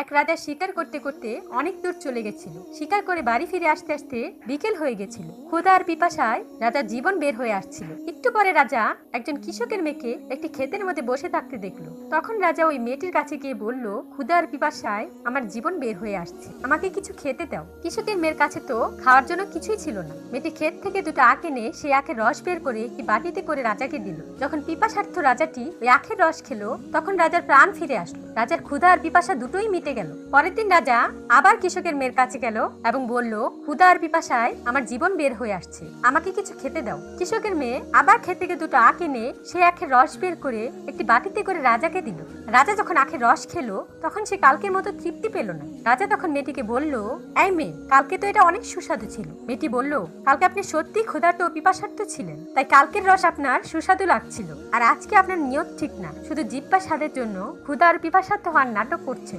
এক রাজা শিকার করতে করতে অনেক দূর চলে গেছিল। শিকার করে বাড়ি ফিরে আসতে আসতে বিকেল হয়ে গেছিল। ক্ষুধা আর পিপাসায় রাজার জীবন বের হয়ে আসছিল। একটু পরে রাজা একজন কৃষকের মেয়েকে একটি ক্ষেতের মধ্যে বসে থাকতে দেখলো। তখন রাজা ওই মেয়েটির কাছে গিয়ে বলল, ক্ষুধা আর পিপাসায় আমার জীবন বের হয়ে আসছে, আমাকে কিছু খেতে দাও। কৃষকের মেয়ের কাছে তো খাওয়ার জন্য কিছুই ছিল না। মেয়েটি ক্ষেত থেকে দুটো আখ এনে সেই আখের রস বের করে একটি বাটিতে করে রাজাকে দিল। যখন পিপাসার্থ রাজাটি ওই আখের রস খেলো, তখন রাজার প্রাণ ফিরে আসলো। রাজার ক্ষুধা আর পিপাসা দুটোই মিটে গেল। পরের দিন রাজা আবার কৃষকের মেয়ের কাছে গেল এবং বলল, ক্ষুধা আর পিপাসায় আমার জীবন বের হয়ে আসছে, আমাকে কিছু খেতে দাও। কৃষকের মেয়ে আবার ক্ষেত থেকে দুটো আখ এনে সেই আখের রস বের করে একটি বাটিতে করে রাজাকে দিল। রাজা যখন আখের রস খেলো, তখন সে কালকের মতো তৃপ্তি পেল না। রাজা তখন মেয়েটিকে বলল, এই মেয়ে, কালকে তো এটা অনেক সুস্বাদু ছিল। মেয়েটি বলল, কালকে আপনি সত্যি ক্ষুধার্ত ও পিপাসার্থ ছিলেন, তাই কালকের রস আপনার সুস্বাদু লাগছিল। আর আজকে আপনার নিয়ত ঠিক না, শুধু জিহ্বা স্বাদের জন্য ক্ষুধা আর পিপাসার্থ হওয়ার নাটক করছেন।